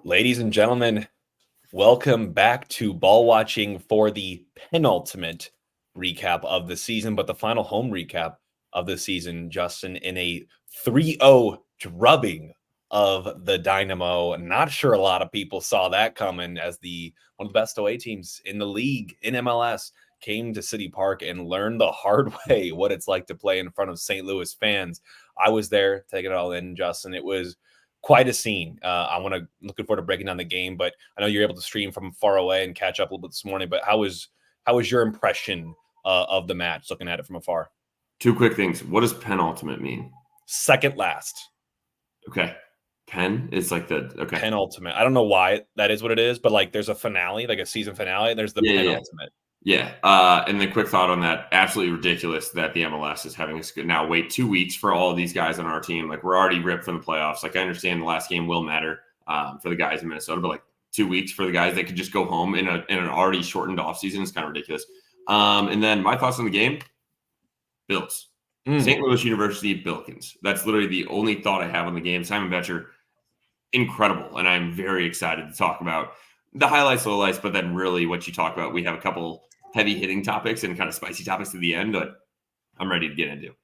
Ladies and gentlemen, welcome back to Ball Watching for the penultimate recap of the season, but the final home recap of the season, Justin, in a 3-0 drubbing of the Dynamo. Not sure a lot of people saw that coming as one of the best away teams in the league in MLS came to City Park and learned the hard way what it's like to play in front of St. Louis fans. I was there taking it all in, Justin. It was quite a scene. Looking forward to breaking down the game, but I know you're able to stream from far away and catch up a little bit this morning. But how was your impression of the match, looking at it from afar? Two quick things. What does penultimate mean? Second last. Okay. Pen is like penultimate. I don't know why that is what it is, but like there's a finale, like a season finale, and there's the penultimate. Yeah. And then quick thought on that. Absolutely ridiculous that the MLS is having us now wait 2 weeks for all of these guys on our team. Like, we're already ripped from the playoffs. Like, I understand the last game will matter for the guys in Minnesota, but like 2 weeks for the guys that could just go home in an already shortened offseason is kind of ridiculous. And then my thoughts on the game, Bills. St. Louis University Billikens. That's literally the only thought I have on the game. Simon Betcher, incredible. And I'm very excited to talk about the highlights, lowlights, but then really what you talk about. We have a couple heavy hitting topics and kind of spicy topics at the end, but I'm ready to get into.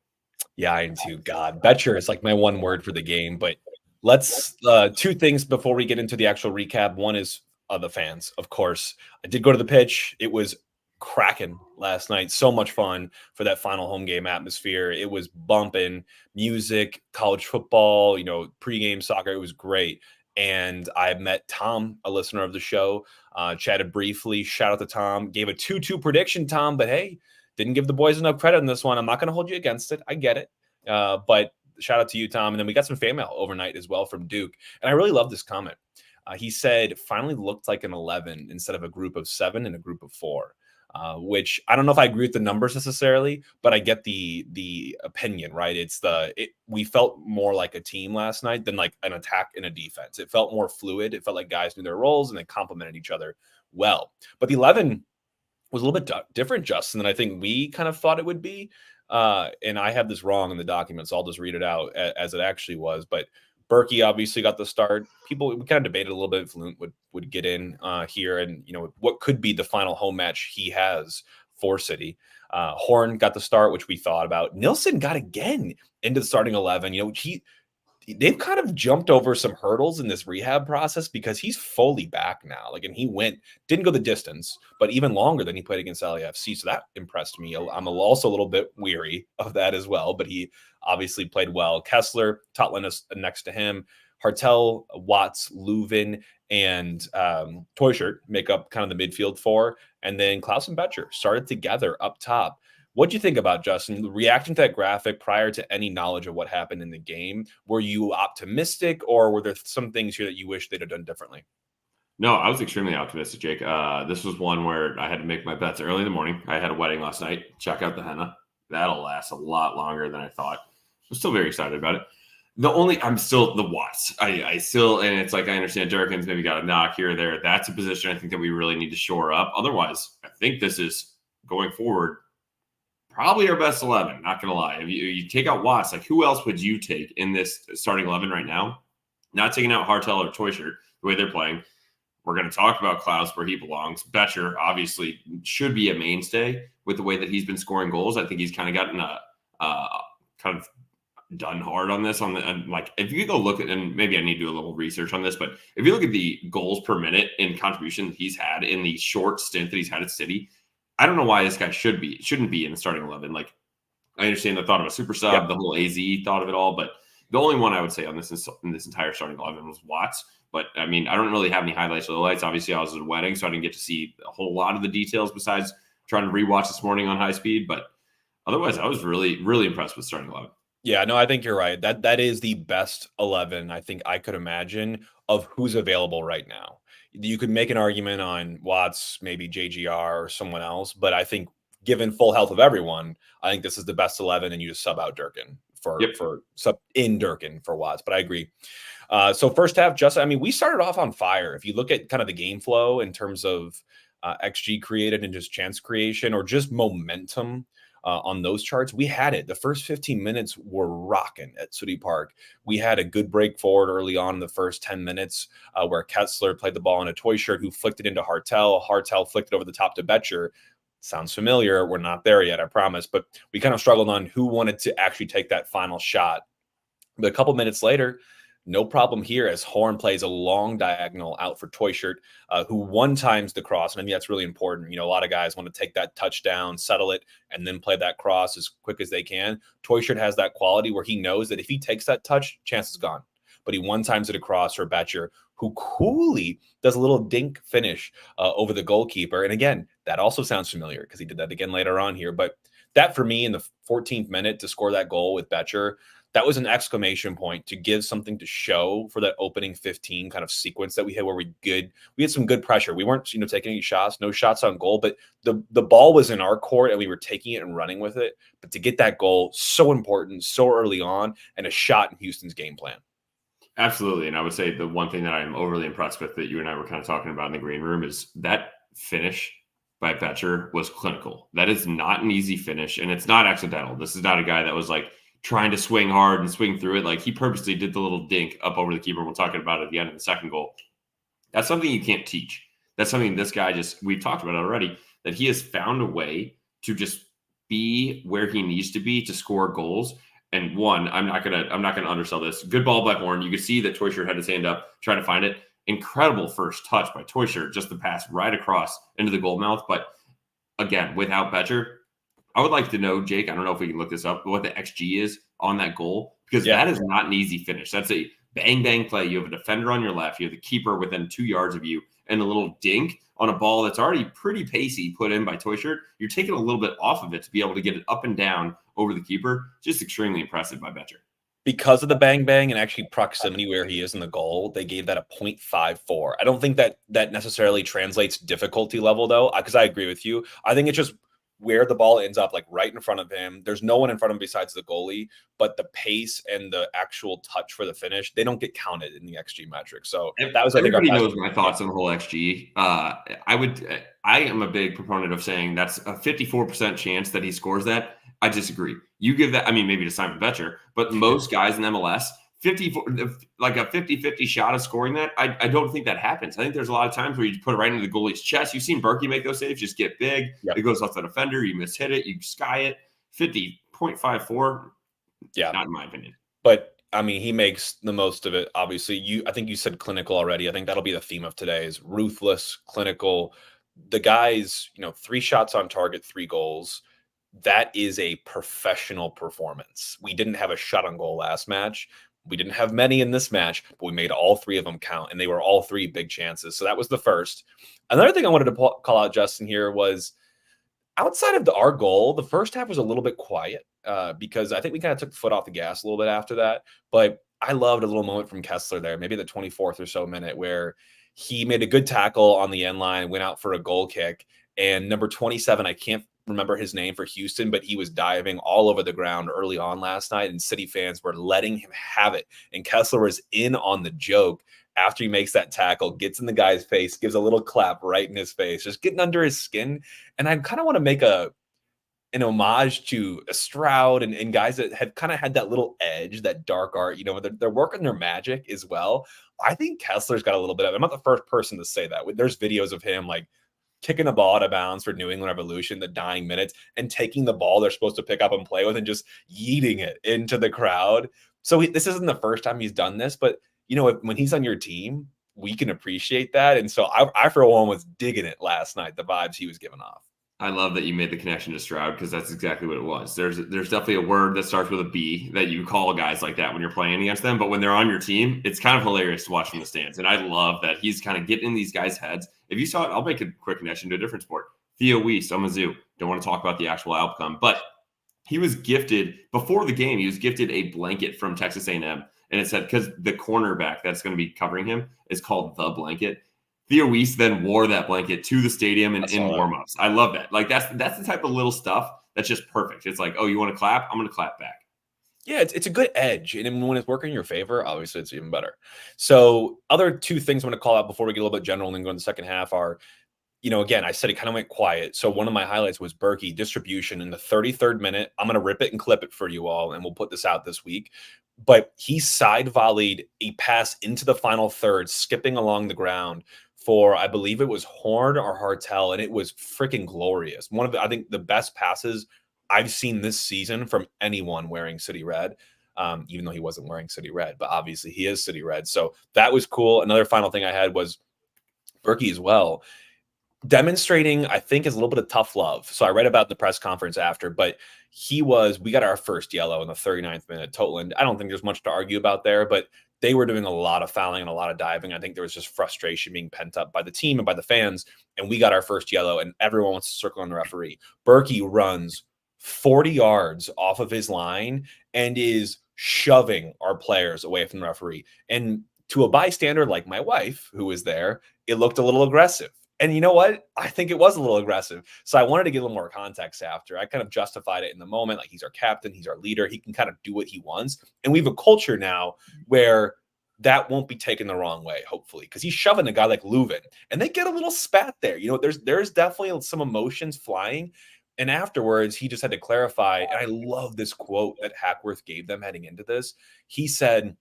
Yeah, I am too. God, Betcher is like my one word for the game. But let's two things before we get into the actual recap. One is the fans, of course. I did go to the pitch. It was cracking last night. So much fun for that final home game atmosphere. It was bumping music, college football, pregame soccer. It was great. And I met Tom, a listener of the show, chatted briefly. Shout out to Tom. Gave a 2-2 prediction, Tom, but hey, didn't give the boys enough credit on this one. I'm not going to hold you against it. I get it. But shout out to you, Tom. And then we got some fan mail overnight as well from Duke. And I really love this comment. He said, finally looked like an 11 instead of a group of 7 and a group of 4. Which I don't know if I agree with the numbers necessarily, but I get the opinion, right? We felt more like a team last night than like an attack and a defense. It felt more fluid. It felt like guys knew their roles and they complemented each other well. But the 11 was a little bit different, Justin, than I think we kind of thought it would be. And I have this wrong in the document, so I'll just read it out as it actually was. But Berkey obviously got the start. We kind of debated a little bit if Lunt would get in here, and what could be the final home match he has for City. Horn got the start, which we thought about. Nilsson got again into the starting 11. They've kind of jumped over some hurdles in this rehab process because he's fully back now. And he didn't go the distance, but even longer than he played against LAFC. So that impressed me. I'm also a little bit weary of that as well, but he obviously played well. Kessler, Totland next to him, Hartel, Watts, Leuven, and Teuscher make up kind of the midfield 4. And then Klaus and Betcher started together up top. What do you think about, Justin, reacting to that graphic prior to any knowledge of what happened in the game? Were you optimistic, or were there some things here that you wish they'd have done differently? No, I was extremely optimistic, Jake. This was one where I had to make my bets early in the morning. I had a wedding last night. Check out the henna. That'll last a lot longer than I thought. I'm still very excited about it. I'm still the Watts. I still, and it's like, I understand Durkin's maybe got a knock here or there. That's a position I think that we really need to shore up. Otherwise, I think this is going forward probably our best 11, not going to lie. If you take out Watts, like, who else would you take in this starting 11 right now? Not taking out Hartel or Teuscher, the way they're playing. We're going to talk about Klaus where he belongs. Betcher obviously should be a mainstay with the way that he's been scoring goals. I think he's kind of gotten kind of done hard on this. Like, if you go look at, and maybe I need to do a little research on this, but if you look at the goals per minute in contribution he's had in the short stint that he's had at City, I don't know why this guy shouldn't be in the starting 11. Like, I understand the thought of a super sub, the whole AZ thought of it all, but the only one I would say on this in this entire starting 11 was Watts. But I mean, I don't really have any highlights or lowlights. Obviously, I was at a wedding, so I didn't get to see a whole lot of the details besides trying to rewatch this morning on high speed. But otherwise, I was really, really impressed with starting 11. Yeah, no, I think you're right. That is the best 11 I think I could imagine of who's available right now. You could make an argument on Watts, maybe JGR or someone else, but I think given full health of everyone, I think this is the best 11, and you just sub out Durkin for sub in Durkin for Watts. But I agree. So first half, Justin, I mean, we started off on fire. If you look at kind of the game flow in terms of XG created and just chance creation or just momentum, on those charts. We had it. The first 15 minutes were rocking at City Park. We had a good break forward early on in the first 10 minutes where Kessler played the ball in a toy shirt who flicked it into Hartel. Hartel flicked it over the top to Betcher. Sounds familiar. We're not there yet, I promise. But we kind of struggled on who wanted to actually take that final shot. But a couple minutes later, no problem here as Horn plays a long diagonal out for Toyshirt, who one times the cross. And I think that's really important. A lot of guys want to take that touchdown, settle it, and then play that cross as quick as they can. Toyshirt has that quality where he knows that if he takes that touch, chance is gone. But he one times it across for Betcher, who coolly does a little dink finish over the goalkeeper. And again, that also sounds familiar because he did that again later on here. But that for me in the 14th minute to score that goal with Betcher, that was an exclamation point to give something to show for that opening 15 kind of sequence that we had where we had some good pressure. We weren't, taking any shots, no shots on goal, but the ball was in our court and we were taking it and running with it. But to get that goal, so important, so early on, and a shot in Houston's game plan. Absolutely. And I would say the one thing that I'm overly impressed with that you and I were kind of talking about in the green room is that finish by Betcher was clinical. That is not an easy finish, and it's not accidental. This is not a guy that was like trying to swing hard and swing through it. Like he purposely did the little dink up over the keeper. We'll talk about it at the end of the second goal. That's something you can't teach. That's something this guy we've talked about already, that he has found a way to just be where he needs to be to score goals. And one, I'm not gonna undersell this. Good ball by Horn. You could see that Toyshirt had his hand up, trying to find it. Incredible first touch by Toyshirt, just the pass right across into the goal mouth. But again, without Betcher, I would like to know, Jake, I don't know if we can look this up, but what the XG is on that goal, because that is not an easy finish. That's a bang, bang play. You have a defender on your left. You have the keeper within 2 yards of you, and a little dink on a ball that's already pretty pacey put in by Toyshirt. You're taking a little bit off of it to be able to get it up and down over the keeper. Just extremely impressive by Betcher. Because of the bang bang and actually proximity where he is in the goal, they gave that a 0.54. I don't think that necessarily translates difficulty level, though, because I agree with you. I think it's just where the ball ends up, like right in front of him. There's no one in front of him besides the goalie, but the pace and the actual touch for the finish, they don't get counted in the XG metric. So that was, everybody knows my thoughts on the whole XG. I am a big proponent of saying that's a 54% chance that he scores that. I disagree. You give that, maybe to Simon Betcher, but most guys in MLS, 54, like a 50-50 shot of scoring that, I don't think that happens. I think there's a lot of times where you put it right into the goalie's chest. You've seen Berkey make those saves, just get big. Yep. It goes off the defender. You mishit it. You sky it. 50.54. Yeah. Not in my opinion. But he makes the most of it. Obviously, I think you said clinical already. I think that'll be the theme of today is ruthless, clinical. The guys, 3 shots on target, 3 goals. That is a professional performance. We didn't have a shot on goal last match. We didn't have many in this match, but we made all 3 of them count, and they were all 3 big chances. So that was the first. Another thing I wanted to call out, Justin, here was outside of our goal, the first half was a little bit quiet because I think we kind of took the foot off the gas a little bit after that. But I loved a little moment from Kessler there, maybe the 24th or so minute, where he made a good tackle on the end line, went out for a goal kick, and number 27, I can't remember his name for Houston, but he was diving all over the ground early on last night, and City fans were letting him have it. And Kessler was in on the joke after he makes that tackle, gets in the guy's face, gives a little clap right in his face, just getting under his skin. And I kind of want to make an homage to Stroud and guys that have kind of had that little edge, that dark art, they're working their magic as well. I think Kessler's got a little bit of, I'm not the first person to say that. There's videos of him like kicking a ball out of bounds for New England Revolution, the dying minutes, and taking the ball they're supposed to pick up and play with and just yeeting it into the crowd. So this isn't the first time he's done this, but when he's on your team, we can appreciate that. And so I for one was digging it last night, the vibes he was giving off. I love that you made the connection to Stroud because that's exactly what it was. There's definitely a word that starts with a B that you call guys like that when you're playing against them. But when they're on your team, it's kind of hilarious to watch from the stands. And I love that he's kind of getting in these guys' heads. If you saw it, I'll make a quick connection to a different sport. Theo Weiss on Mizzou. Don't want to talk about the actual outcome, but he was gifted before the game. He was gifted a blanket from Texas A&M, and it said because the cornerback that's going to be covering him is called the blanket. Theo Weiss then wore that blanket to the stadium and in warmups. I love that. Like that's the type of little stuff that's just perfect. It's like, oh, you want to clap? I'm going to clap back. Yeah, it's a good edge. And when it's working in your favor, obviously it's even better. So other 2 things I'm going to call out before we get a little bit general and then go in the second half are again, I said it kind of went quiet. So one of my highlights was Berkey distribution in the 33rd minute. I'm going to rip it and clip it for you all, and we'll put this out this week. But he side volleyed a pass into the final third, skipping along the ground for, I believe it was Horn or Hartel, and it was freaking glorious. One of I think the best passes I've seen this season from anyone wearing City Red. Even though he wasn't wearing City Red, but obviously he is City Red. So that was cool. Another final thing I had was Berkey as well, demonstrating, I think, is a little bit of tough love. So I read about the press conference after, but we got our first yellow in the 39th minute total. And I don't think there's much to argue about there, but they were doing a lot of fouling and a lot of diving. I think there was just frustration being pent up by the team and by the fans. And we got our first yellow, and everyone wants to circle on the referee. Berkey runs 40 yards off of his line and is shoving our players away from the referee. And to a bystander like my wife, who was there, it looked a little aggressive. And you know what? I think it was a little aggressive. So I wanted to get a little more context after. I kind of justified it in the moment. Like, he's our captain, he's our leader. He can kind of do what he wants. And we have a culture now where that won't be taken the wrong way, hopefully, because he's shoving a guy like Leuven, and they get a little spat there. There's definitely some emotions flying. And afterwards, he just had to clarify. And I love this quote that Hackworth gave them heading into this. He said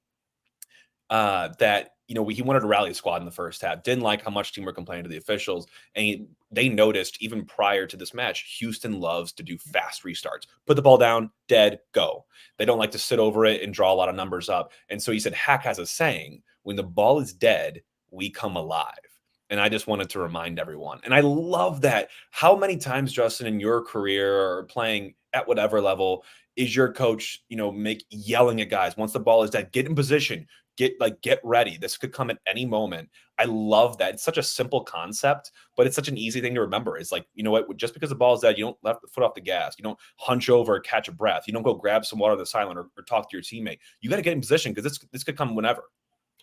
that he wanted to rally the squad in the first half, didn't like how much team were complaining to the officials, and they noticed even prior to this match, Houston loves to do fast restarts, put the ball down, dead, go. They don't like to sit over it and draw a lot of numbers up. And so he said Hack has a saying, when the ball is dead, we come alive. And I just wanted to remind everyone. And I love that. How many times, Justin, in your career or playing at whatever level, is your coach, yelling at guys, once the ball is dead, get in position, get ready. This could come at any moment. I love that. It's such a simple concept, but it's such an easy thing to remember. It's like, you know what, just because the ball is dead, you don't left the foot off the gas. You don't hunch over, catch a breath. You don't go grab some water on the sideline or talk to your teammate. You got to get in position because this could come whenever.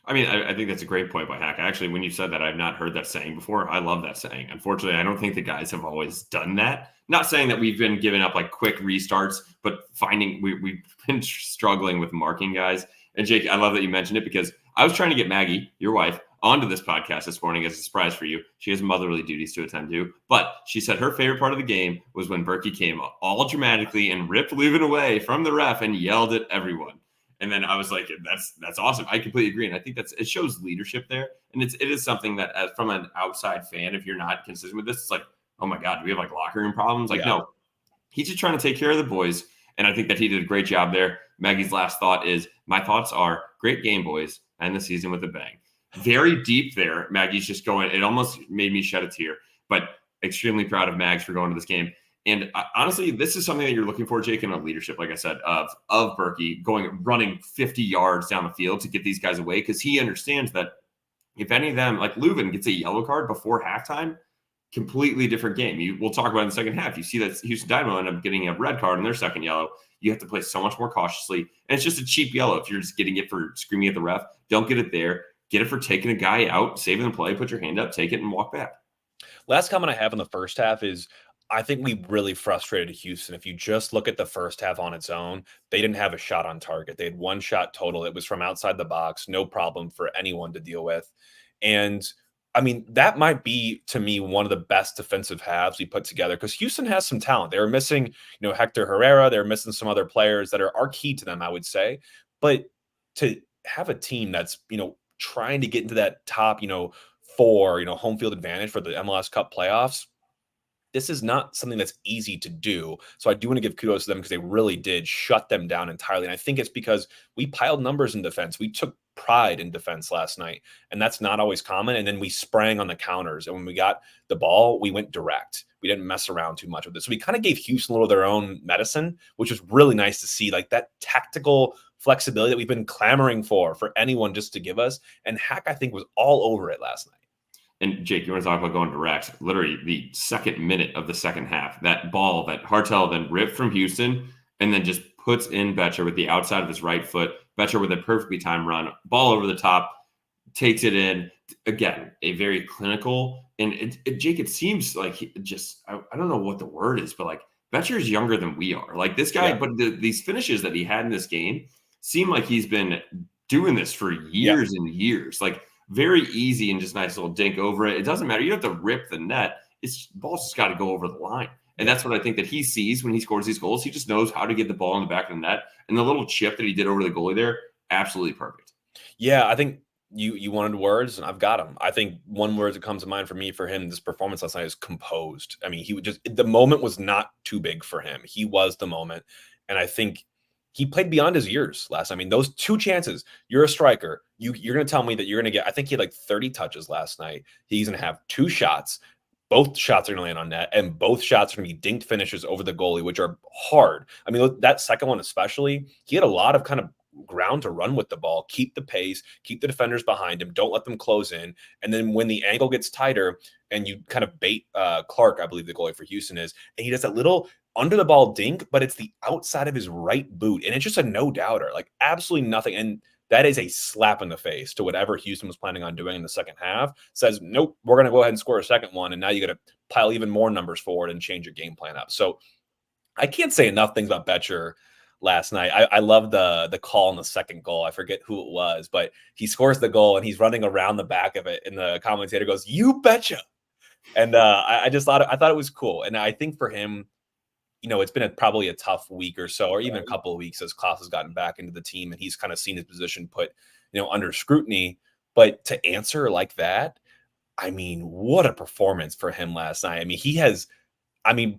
I mean, I think that's a great point by Hack. Actually, when you said that, I've not heard that saying before. I love that saying. Unfortunately, I don't think the guys have always done that. Not saying that we've been giving up like quick restarts, but we've been struggling with marking guys. And Jake, I love that you mentioned it, because I was trying to get Maggie, your wife, onto this podcast this morning as a surprise for you. She has motherly duties to attend to, but she said her favorite part of the game was when Berkey came all dramatically and ripped Leuven away from the ref and yelled at everyone. And then I was like, that's awesome. I completely agree. And I think it shows leadership there. And it is something that, as from an outside fan, if you're not consistent with this, it's like, oh my God, do we have like locker room problems? Like, no, he's just trying to take care of the boys. And I think that he did a great job there. Maggie's last thought is, my thoughts are, great game, boys, and the season with a bang. Very deep there. Maggie's just going, it almost made me shed a tear, but extremely proud of Mags for going to this game. And honestly, this is something that you're looking for, Jake, in a leadership, like I said, of Berkey running 50 yards down the field to get these guys away, because he understands that if any of them, like Leuven, gets a yellow card before halftime, completely different game. We'll talk about it in the second half. You see that Houston Dynamo end up getting a red card in their second yellow. You have to play so much more cautiously. And it's just a cheap yellow. If you're just getting it for screaming at the ref, don't get it there. Get it for taking a guy out, saving the play, put your hand up, take it, and walk back. Last comment I have in the first half is, I think we really frustrated Houston. If you just look at the first half on its own, they didn't have a shot on target. They had one shot total. It was from outside the box, no problem for anyone to deal with. And I mean, that might be, to me, one of the best defensive halves we put together, because Houston has some talent. They were missing, Hector Herrera. They're missing some other players that are key to them, I would say. But to have a team that's, trying to get into that top, 4, home field advantage for the MLS Cup playoffs, this is not something that's easy to do. So I do want to give kudos to them, because they really did shut them down entirely. And I think it's because we piled numbers in defense. We took pride in defense last night, and that's not always common. And then we sprang on the counters. And when we got the ball, we went direct. We didn't mess around too much with it. So we kind of gave Houston a little of their own medicine, which was really nice to see, like that tactical flexibility that we've been clamoring for anyone just to give us. And Hack, I think, was all over it last night. And Jake, you want to talk about going direct? Literally the second minute of the second half, that ball that Hartel then ripped from Houston and then just puts in Betcher with the outside of his right foot. Betcher with a perfectly timed run, ball over the top, takes it in. Again, a very clinical. And Jake, it seems like I don't know what the word is, but like Betcher is younger than we are. Like this guy, but these finishes that he had in this game seem like he's been doing this for years and years. Like, very easy and just nice little dink over it. It doesn't matter. You don't have to rip the net. It's ball's just got to go over the line. And that's what I think that he sees when he scores these goals. He just knows how to get the ball in the back of the net. And the little chip that he did over the goalie there, absolutely perfect. Yeah, I think you wanted words, and I've got them. I think one word that comes to mind for me for him this performance last night is composed. I mean, he would just the moment was not too big for him. He was the moment, and I think he played beyond his years last. I mean, those two chances. You're a striker. You're going to tell me that you're going to get. I think he had like 30 touches last night. He's going to have two shots. Both shots are going to land on net, and both shots are going to be dinked finishes over the goalie, which are hard. I mean, look, that second one especially, he had a lot of kind of ground to run with the ball, keep the pace, keep the defenders behind him, don't let them close in. And then when the angle gets tighter and you kind of bait Clark, I believe the goalie for Houston is, and he does that little under the ball dink, but it's the outside of his right boot. And it's just a no doubter, like absolutely nothing. And that is a slap in the face to whatever Houston was planning on doing in the second half. Says, nope, we're going to go ahead and score a second one. And now you got to pile even more numbers forward and change your game plan up. So I can't say enough things about Betcher last night. I love the call on the second goal. I forget who it was, but he scores the goal and he's running around the back of it. And the commentator goes, "You betcha." And I just thought it was cool. And I think for him, it's been probably a tough week or so, or even a couple of weeks as Klaus has gotten back into the team and he's kind of seen his position put, under scrutiny. But to answer like that, I mean, what a performance for him last night. I mean, he has,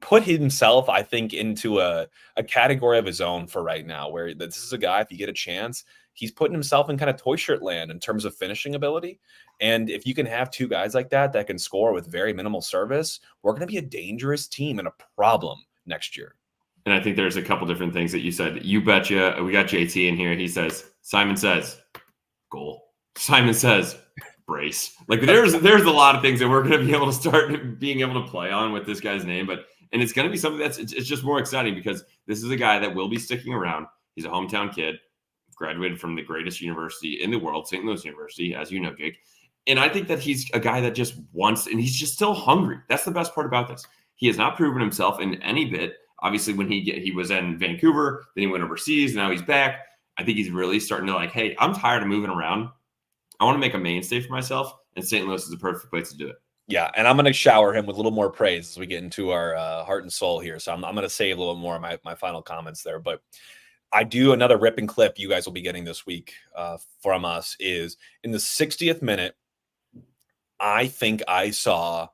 put himself, I think, into a category of his own for right now, where this is a guy, if you get a chance, he's putting himself in kind of toy shirt land in terms of finishing ability. And if you can have two guys like that can score with very minimal service, we're going to be a dangerous team and a problem next year. And I think there's a couple different things that you said. You betcha. We got JT in here. He says, Simon says, goal. Simon says, brace. Like there's a lot of things that we're going to be able to start being able to play on with this guy's name. And it's going to be something it's just more exciting because this is a guy that will be sticking around. He's a hometown kid, graduated from the greatest university in the world, St. Louis University, as you know, Jake. And I think that he's a guy that just wants, and he's just still hungry. That's the best part about this. He has not proven himself in any bit. Obviously, when he was in Vancouver, then he went overseas, now he's back. I think he's really starting to hey, I'm tired of moving around. I want to make a mainstay for myself, and St. Louis is the perfect place to do it. Yeah, and I'm going to shower him with a little more praise as we get into our heart and soul here. So I'm going to save a little more of my final comments there. But I do another rip and clip you guys will be getting this week from us is in the 60th minute, I think I saw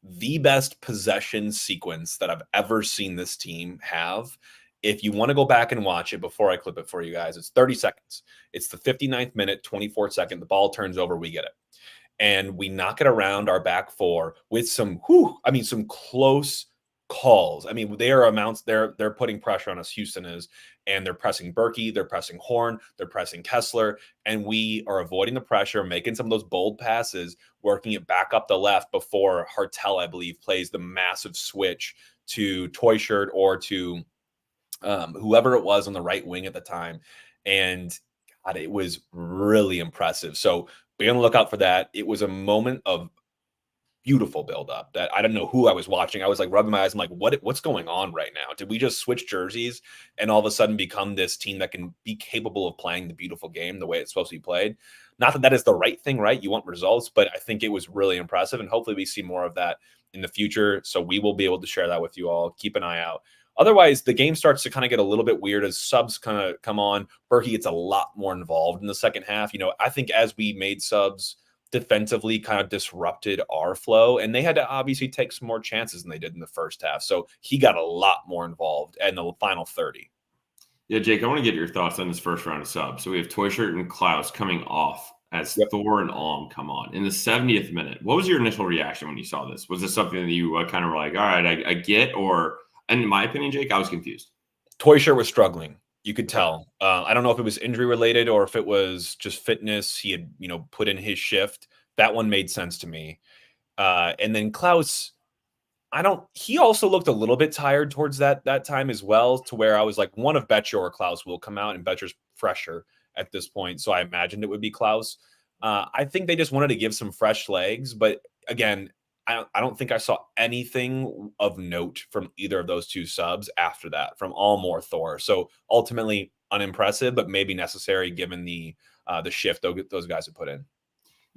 the best possession sequence that I've ever seen this team have. If you want to go back and watch it before I clip it for you guys, it's 30 seconds. It's the 59th minute, 24th second. The ball turns over. We get it. And we knock it around our back four with some close calls. I mean, they're putting pressure on us. Houston is, and they're pressing Berkey, they're pressing Horn, they're pressing Kessler, and we are avoiding the pressure, making some of those bold passes, working it back up the left before Hartel, I believe, plays the massive switch to Toy Shirt or to whoever it was on the right wing at the time. And God, it was really impressive. So be on the lookout for that. It was a moment of beautiful build-up that I don't know who I was watching. I was like rubbing my eyes. I'm like, what's going on right now? Did we just switch jerseys and all of a sudden become this team that can be capable of playing the beautiful game the way it's supposed to be played? Not that that is the right thing, right? You want results, but I think it was really impressive. And hopefully we see more of that in the future. So we will be able to share that with you all. Keep an eye out. Otherwise, the game starts to kind of get a little bit weird as subs kind of come on. Berkey gets a lot more involved in the second half. I think as we made subs defensively kind of disrupted our flow, and they had to obviously take some more chances than they did in the first half. So he got a lot more involved in the final 30. Yeah, Jake, I want to get your thoughts on this first round of subs. So we have Toyshirt and Klaus coming off as Thor and Alm come on in the 70th minute. What was your initial reaction when you saw this? Was this something that you kind of were like, all right, I get, or... And in my opinion, Jake, I was confused. Toyshirt was struggling. You could tell. I don't know if it was injury related or if it was just fitness. He had, put in his shift. That one made sense to me. And then Klaus, he also looked a little bit tired towards that time as well, to where I was like, one of Betcher or Klaus will come out, and Betcher's fresher at this point. So I imagined it would be Klaus. I think they just wanted to give some fresh legs. But again, I don't think I saw anything of note from either of those two subs after that, from Alm or Thor. So ultimately unimpressive, but maybe necessary given the shift those guys have put in.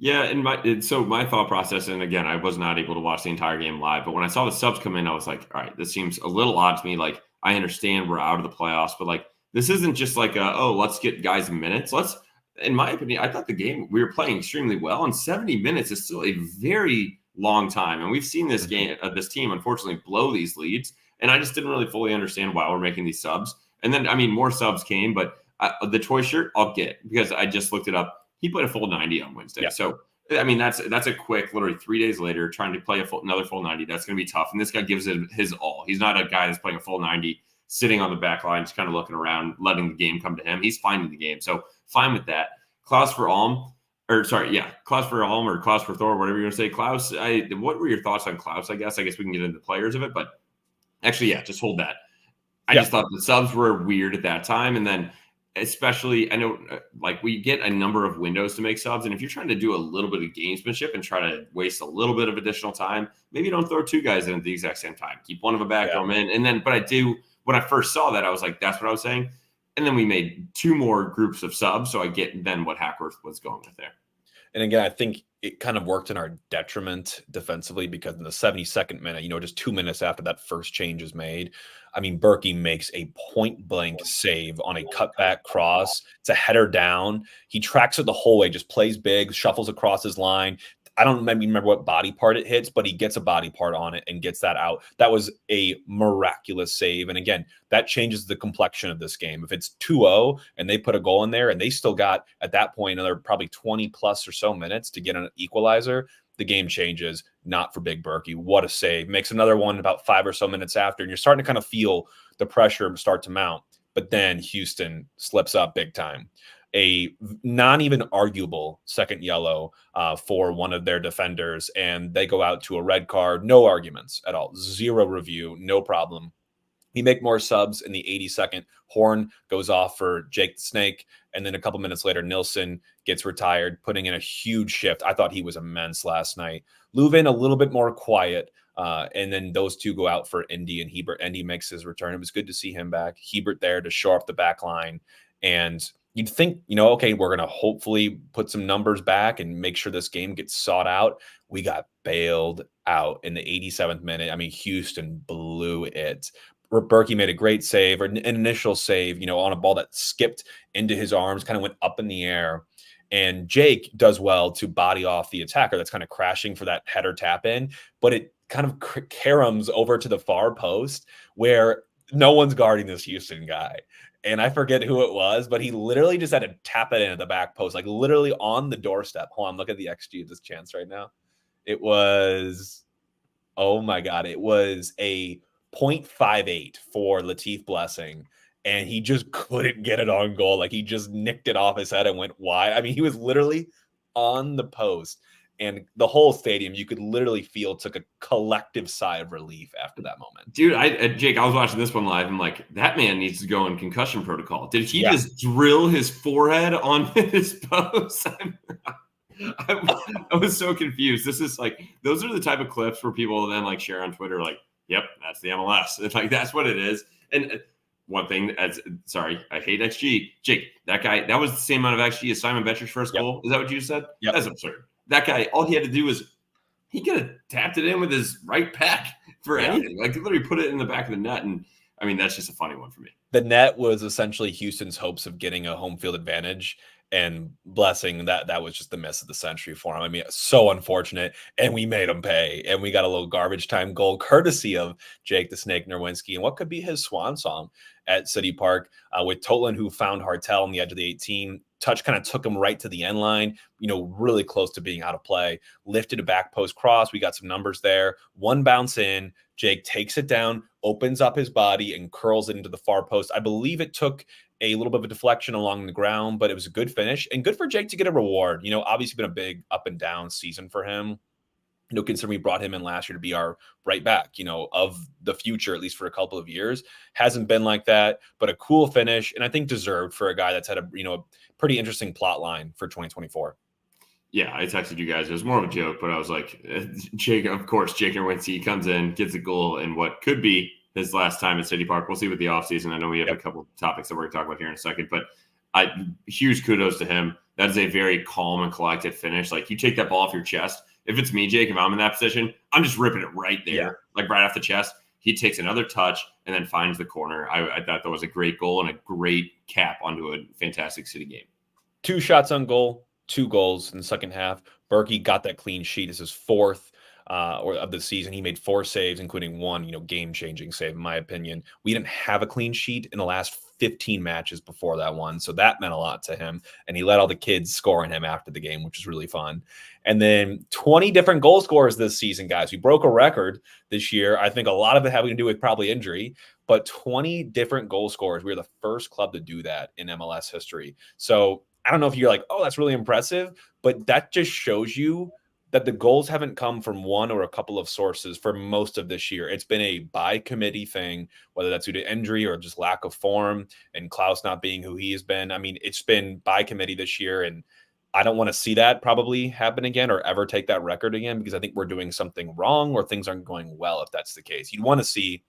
Yeah, and so my thought process, and again, I was not able to watch the entire game live, but when I saw the subs come in, I was like, all right, this seems a little odd to me. Like, I understand we're out of the playoffs, but like, this isn't just like oh, let's get guys minutes. In my opinion, I thought the game we were playing extremely well, and 70 minutes is still a very long time, and we've seen this game, this team, unfortunately, blow these leads, and I just didn't really fully understand why we're making these subs. And then, I mean, more subs came, but the toy shirt I'll get because I just looked it up. He played a full 90 on Wednesday. Yeah. So, I mean, that's a quick, literally 3 days later, trying to play another full 90. That's going to be tough. And this guy gives it his all. He's not a guy that's playing a full 90, sitting on the back line, just kind of looking around, letting the game come to him. He's finding the game. So, fine with that. Klaus for Alm, Klaus for Alm or Klaus for Thor, whatever you're going to say. Klaus, what were your thoughts on Klaus, I guess? I guess we can get into the players of it. But actually, yeah, just hold that. I just thought the subs were weird at that time. And then, especially, I know like we get a number of windows to make subs, and if you're trying to do a little bit of gamesmanship and try to waste a little bit of additional time, maybe don't throw two guys in at the exact same time. Keep one of them back, throw them in, and then. But I do. When I first saw that, I was like, "That's what I was saying." And then we made two more groups of subs, so I get then what Hackworth was going with there. And again, I think it kind of worked in our detriment defensively because in the 72nd minute, just 2 minutes after that first change is made, I mean, Berkey makes a point blank save on a cutback cross. It's a header down. He tracks it the whole way, just plays big, shuffles across his line. I don't remember what body part it hits, but he gets a body part on it and gets that out. That was a miraculous save. And again, that changes the complexion of this game. If it's 2-0 and they put a goal in there and they still got, at that point, another probably 20 plus or so minutes to get an equalizer, the game changes, not for Big Berkey. What a save. Makes another one about 5 or so minutes after, and you're starting to kind of feel the pressure start to mount. But then Houston slips up big time. A not even arguable second yellow for one of their defenders, and they go out to a red card. No arguments at all. Zero review. No problem. We make more subs in the 82nd. Horn goes off for Jake the Snake. And then a couple minutes later, Nilsson gets retired, putting in a huge shift. I thought he was immense last night. Leuven a little bit more quiet. And then those two go out for Indy and Hebert. Indy makes his return. It was good to see him back. Hebert there to shore up the back line. And you'd think, okay, we're going to hopefully put some numbers back and make sure this game gets sought out. We got bailed out in the 87th minute. I mean, Houston blew it. Berkey made a great save, or an initial save, on a ball that skipped into his arms, kind of went up in the air. And Jake does well to body off the attacker that's kind of crashing for that header tap in, but it kind of caroms over to the far post where no one's guarding this Houston guy. And I forget who it was, but he literally just had to tap it in at the back post, like literally on the doorstep. Hold on, look at the XG of this chance right now. It was, oh my God, it was a 0.58 for Latif Blessing, and he just couldn't get it on goal. Like he just nicked it off his head and went wide. I mean, he was literally on the post, and the whole stadium, you could literally feel, took a collective sigh of relief after that moment. Dude, Jake, I was watching this one live. I'm like, that man needs to go in concussion protocol. Did he just drill his forehead on his post? I was so confused. This is like, those are the type of clips where people then like share on Twitter, like, yep, that's the MLS. It's like, that's what it is. And one thing, I hate XG. Jake, that guy, that was the same amount of XG as Simon Betcher's first goal. Is that what you said? Yep. That's absurd. That guy, all he had to do was, he could have tapped it in with his right pec for anything. Like, literally put it in the back of the net. And I mean, that's just a funny one for me. The net was essentially Houston's hopes of getting a home field advantage, and Blessing, that was just the miss of the century for him. I mean, so unfortunate, and we made him pay, and we got a little garbage time goal courtesy of Jake the Snake Nerwinski, and what could be his swan song at City Park with Totlin, who found Hartel on the edge of the 18. Touch kind of took him right to the end line, really close to being out of play. Lifted a back post cross. We got some numbers there. One bounce in. Jake takes it down, opens up his body, and curls it into the far post. I believe it took a little bit of a deflection along the ground, but it was a good finish and good for Jake to get a reward. Obviously been a big up and down season for him. Considering we brought him in last year to be our right back, of the future, at least for a couple of years. Hasn't been like that, but a cool finish, and I think deserved for a guy that's had a pretty interesting plot line for 2024. Yeah, I texted you guys. It was more of a joke, but I was like, Jake, of course, Jake Nerwinski comes in, gets a goal in what could be his last time at City Park. We'll see with the offseason. I know we have a couple of topics that we're going to talk about here in a second, but Huge kudos to him. That is a very calm and collected finish. Like, you take that ball off your chest. If it's me, Jake, if I'm in that position, I'm just ripping it right there, like right off the chest. He takes another touch and then finds the corner. I thought that was a great goal and a great cap onto a fantastic City game. 2 shots on goal, 2 goals in the second half. Berkey got that clean sheet. This is 4th of the season. He made 4 saves, including 1, game-changing save, in my opinion. We didn't have a clean sheet in the last 15 matches before that one, so that meant a lot to him. And he let all the kids score on him after the game, which was really fun. And then 20 different goal scorers this season, guys. We broke a record this year. I think a lot of it having to do with probably injury, but 20 different goal scorers. We were the first club to do that in MLS history. So I don't know if you're like, oh, that's really impressive, but that just shows you that the goals haven't come from one or a couple of sources for most of this year. It's been a by committee thing, whether that's due to injury or just lack of form and Klaus not being who he has been. I mean, it's been by committee this year, and I don't want to see that probably happen again or ever take that record again, because I think we're doing something wrong or things aren't going well if that's the case. You'd want to see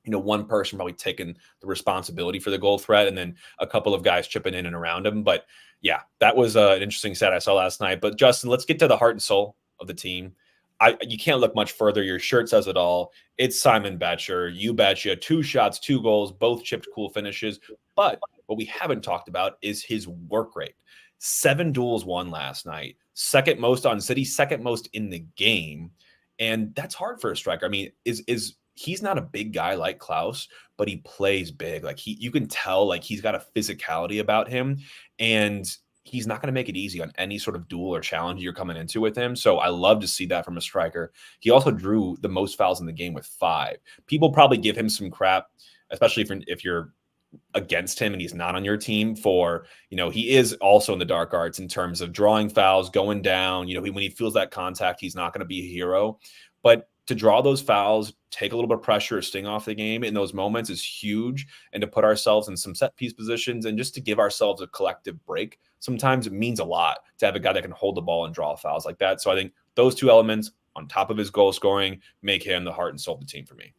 one person probably taking the responsibility for the goal threat and then a couple of guys chipping in and around him. But yeah, that was an interesting stat I saw last night. But Justin, let's get to the heart and soul of the team. You can't look much further. Your shirt says it all. It's Simon Betcher. You betcha. 2 shots, 2 goals, both chipped cool finishes. But what we haven't talked about is his work rate. 7 duels won last night. Second most on City, second most in the game. And that's hard for a striker. I mean, he's not a big guy like Klaus, but he plays big. Like, you can tell, like, he's got a physicality about him, and he's not going to make it easy on any sort of duel or challenge you're coming into with him. So I love to see that from a striker. He also drew the most fouls in the game with 5. People probably give him some crap, especially if you're against him and he's not on your team, for, he is also in the dark arts in terms of drawing fouls, going down. When he feels that contact, he's not going to be a hero. But to draw those fouls, take a little bit of pressure or sting off the game in those moments is huge. And to put ourselves in some set piece positions and just to give ourselves a collective break, sometimes it means a lot to have a guy that can hold the ball and draw fouls like that. So I think those 2 elements on top of his goal scoring make him the heart and soul of the team for me.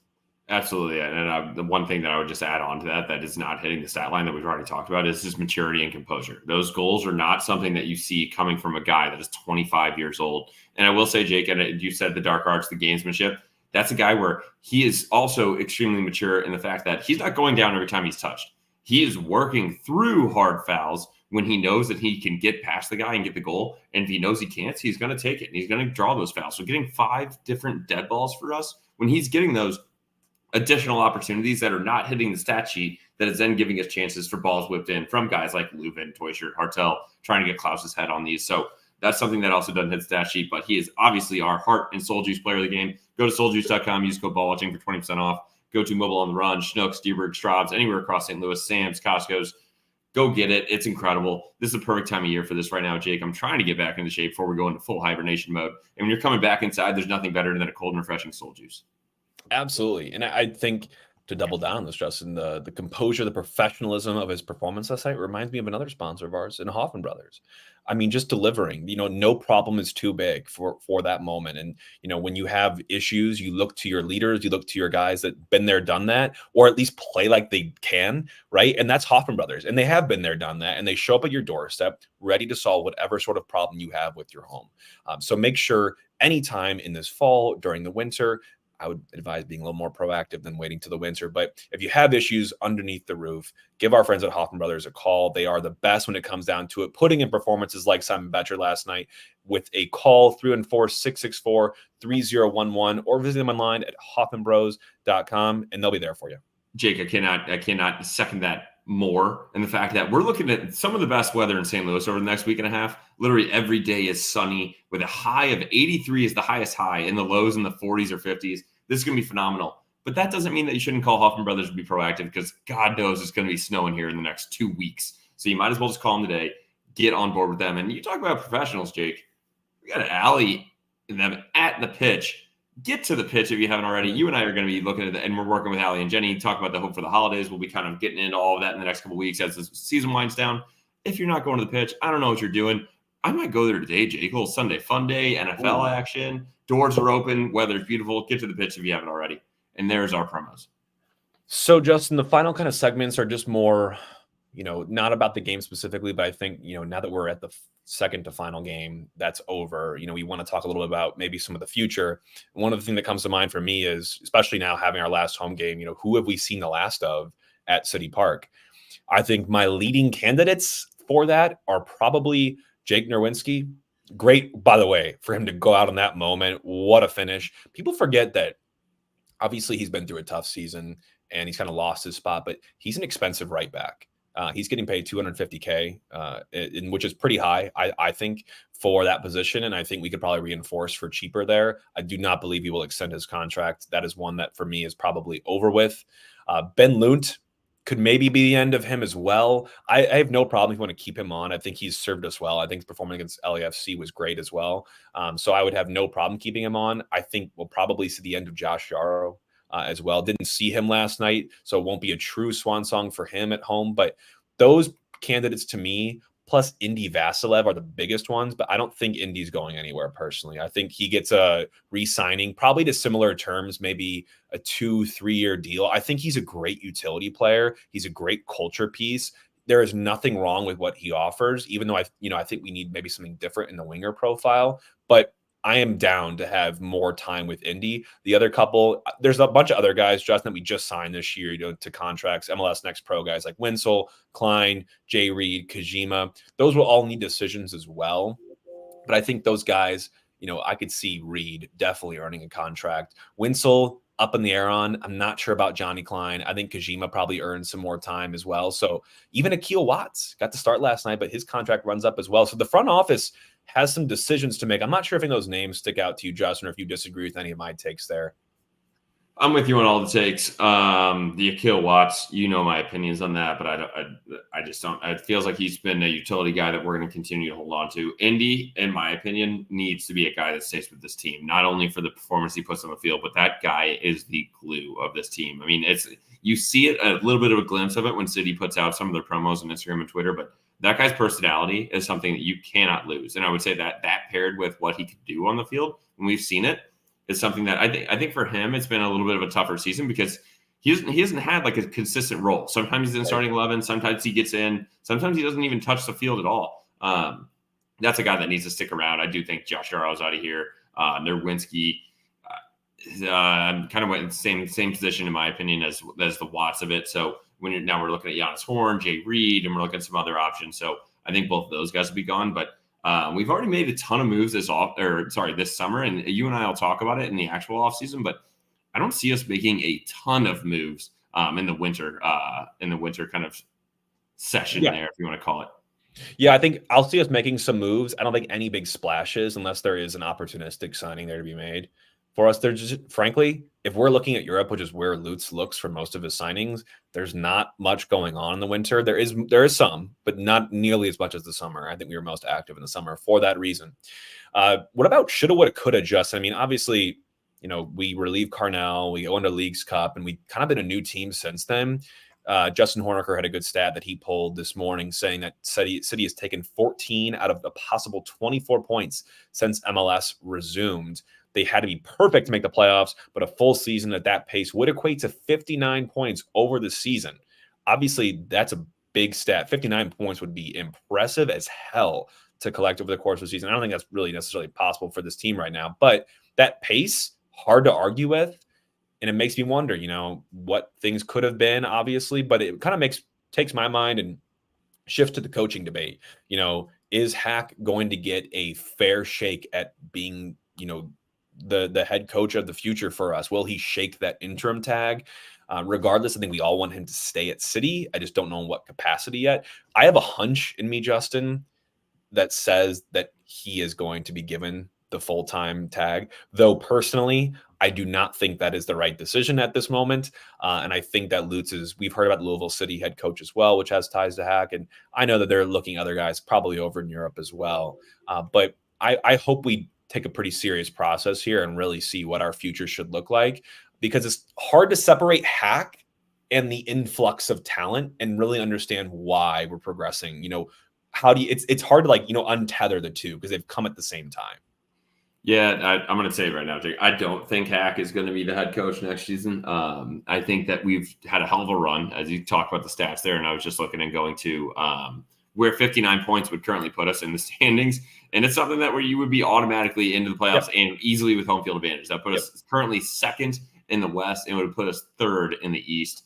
Absolutely. And the one thing that I would just add on to that is not hitting the stat line that we've already talked about is his maturity and composure. Those goals are not something that you see coming from a guy that is 25 years old. And I will say, Jake, and you said the dark arts, the gamesmanship, that's a guy where he is also extremely mature in the fact that he's not going down every time he's touched. He is working through hard fouls when he knows that he can get past the guy and get the goal. And if he knows he can't, he's going to take it and he's going to draw those fouls. So getting 5 different dead balls for us, when he's getting those additional opportunities that are not hitting the stat sheet, that is then giving us chances for balls whipped in from guys like Leuven, Teuscher, Hartel, trying to get Klaus's head on these. So that's something that also doesn't hit the stat sheet, but he is obviously our heart and soul juice player of the game. Go to souljuice.com, use code BALLWATCHING for 20% off. Go to Mobile on the Run, Schnucks, Dierberg, Straub's, anywhere across St. Louis, Sam's, Costco's. Go get it. It's incredible. This is the perfect time of year for this right now, Jake. I'm trying to get back into shape before we go into full hibernation mode. And when you're coming back inside, there's nothing better than a cold and refreshing soul juice. Absolutely. And I think, to double down on this, Justin, the composure, the professionalism of his performance last night reminds me of another sponsor of ours in Hoffman Brothers. I mean, just delivering, no problem is too big for that moment. And, when you have issues, you look to your leaders, you look to your guys that been there, done that, or at least play like they can, right? And that's Hoffman Brothers. And they have been there, done that. And they show up at your doorstep, ready to solve whatever sort of problem you have with your home. So make sure anytime in this fall, during the winter, I would advise being a little more proactive than waiting till the winter. But if you have issues underneath the roof, give our friends at Hoffman Brothers a call. They are the best when it comes down to it, putting in performances like Simon Betcher last night with a call 314-664-3011 or visit them online at hoffmanbros.com and they'll be there for you. Jake, I cannot second that more. And the fact that we're looking at some of the best weather in St. Louis over the next week and a half. Literally every day is sunny with a high of 83 is the highest high, and the lows in the 40s or 50s. This is going to be phenomenal. But that doesn't mean that you shouldn't call Hoffman Brothers to be proactive, because God knows it's going to be snowing here in the next 2 weeks. So you might as well just call them today, get on board with them. And you talk about professionals, Jake. We got Allie and them at the pitch. Get to the pitch if you haven't already. You and I are going to be looking at it, and we're working with Allie and Jenny. Talk about the hope for the holidays. We'll be kind of getting into all of that in the next couple of weeks as the season winds down. If you're not going to the pitch, I don't know what you're doing. I might go there today, Jake. A little Sunday fun day, NFL action. Doors are open. Weather's beautiful. Get to the pitch if you haven't already. And there's our promos. So, Justin, the final kind of segments are just more not about the game specifically, but I think, now that we're at the second to final game that's over, we want to talk a little bit about maybe some of the future. One of the things that comes to mind for me is, especially now having our last home game, who have we seen the last of at City Park? I think my leading candidates for that are probably Jake Nerwinski. Great, by the way, for him to go out in that moment. What a finish. People forget that obviously he's been through a tough season and he's kind of lost his spot, but he's an expensive right back. He's getting paid $250K, which is pretty high, I think, for that position. And I think we could probably reinforce for cheaper there. I do not believe he will extend his contract. That is one that for me is probably over with. Ben Lunt could maybe be the end of him as well. I have no problem if you want to keep him on. I think he's served us well. I think his performance against LAFC was great as well. So I would have no problem keeping him on. I think we'll probably see the end of Josh Yarrow as well. Didn't see him last night, so it won't be a true swan song for him at home. But those candidates to me, plus Indy Vasilev, are the biggest ones. But I don't think Indy's going anywhere personally. I think he gets a re-signing, probably to similar terms, maybe a 2-3 year deal. I think he's a great utility player. He's a great culture piece. There is nothing wrong with what he offers, even though I think we need maybe something different in the winger profile. But I am down to have more time with Indy. The other couple, there's a bunch of other guys, Justin, that we just signed this year, to contracts, MLS Next Pro guys like Winsel, Klein, Jay Reed, Kajima. Those will all need decisions as well. But I think those guys, I could see Reed definitely earning a contract. Winsel, up in the air on. I'm not sure about Johnny Klein. I think Kajima probably earned some more time as well. So even Akil Watts got to start last night, but his contract runs up as well. So the front office has some decisions to make. I'm not sure if any of those names stick out to you, Justin, or if you disagree with any of my takes there. I'm with you on all the takes. The Akil Watts, my opinions on that, but I just don't. It feels like he's been a utility guy that we're going to continue to hold on to. Indy, in my opinion, needs to be a guy that stays with this team, not only for the performance he puts on the field, but that guy is the glue of this team. I mean, you see it, a little bit of a glimpse of it when City puts out some of their promos on Instagram and Twitter, but that guy's personality is something that you cannot lose. And I would say that paired with what he could do on the field, and we've seen it, is something that I think for him, it's been a little bit of a tougher season because he hasn't had like a consistent role. Sometimes he's in starting 11. Sometimes he gets in. Sometimes he doesn't even touch the field at all. That's a guy that needs to stick around. I do think Josh Yarrow's out of here. Nerwinski, kind of went in the same position in my opinion as the Watts of it. So now we're looking at Giannis Horn, Jay Reed, and we're looking at some other options. So I think both of those guys will be gone, but we've already made a ton of moves this summer, and you and I will talk about it in the actual offseason, but I don't see us making a ton of moves in the winter kind of session there, if you want to call it. Yeah, I think I'll see us making some moves. I don't think any big splashes unless there is an opportunistic signing there to be made. For us, there's just, frankly, if we're looking at Europe, which is where Lutz looks for most of his signings, there's not much going on in the winter. There is some, but not nearly as much as the summer. I think we were most active in the summer for that reason. What about shoulda, woulda, coulda, Justin? I mean, obviously, we relieve Carnell, we go into Leagues Cup, and we kind of been a new team since then. Justin Horniker had a good stat that he pulled this morning saying that City has taken 14 out of the possible 24 points since MLS resumed. They had to be perfect to make the playoffs, but a full season at that pace would equate to 59 points over the season. Obviously, that's a big stat. 59 points would be impressive as hell to collect over the course of the season. I don't think that's really necessarily possible for this team right now, but that pace, hard to argue with. And it makes me wonder, what things could have been, obviously, but it kind of takes my mind and shifts to the coaching debate. Is Hack going to get a fair shake at being, the head coach of the future for us? Will he shake that interim tag? Regardless, I think we all want him to stay at City. I just don't know in what capacity yet. I have a hunch in me, Justin, that says that he is going to be given the full-time tag, though personally, I do not think that is the right decision at this moment. And I think that Lutz we've heard about Louisville City head coach as well, which has ties to Hack. And I know that they're looking other guys probably over in Europe as well. But I hope we take a pretty serious process here and really see what our future should look like, because it's hard to separate Hack and the influx of talent and really understand why we're progressing. It's hard to untether the two because they've come at the same time. Yeah, I'm going to say it right now, Jake. I don't think Hack is going to be the head coach next season. I think that we've had a hell of a run, as you talked about the stats there, and I was just looking and going to where 59 points would currently put us in the standings, and it's something that where you would be automatically into the playoffs Yep. and easily with home field advantage. That put Yep. us currently second in the West, and would put us third in the East.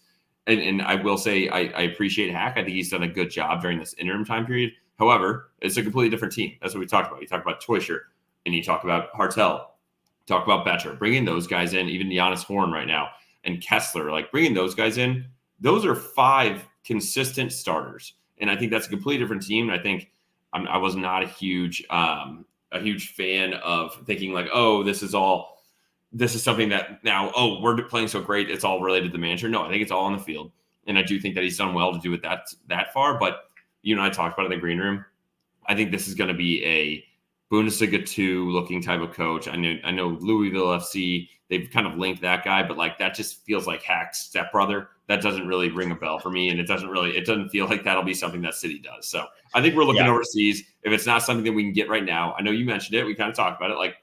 And I will say I appreciate Hack. I think he's done a good job during this interim time period. However, it's a completely different team. That's what we talked about. You talked about Toysher, and you talk about Hartel, talk about Betcher, bringing those guys in, even Giannis Horn right now, and Kessler, like bringing those guys in. Those are 5 consistent starters, and I think that's a completely different team. And I think I was not a huge fan of thinking like, oh, this is something that now, oh, we're playing so great, it's all related to the manager. No, I think it's all on the field, and I do think that he's done well to do it that far. But you and I talked about it in the green room. I think this is going to be a Bundesliga 2 looking type of coach. I know Louisville FC, they've kind of linked that guy, but like that just feels like Hack's stepbrother. That doesn't really ring a bell for me, and it doesn't feel like that'll be something that City does. So I think we're looking overseas. If it's not something that we can get right now, I know you mentioned it. We kind of talked about it. Like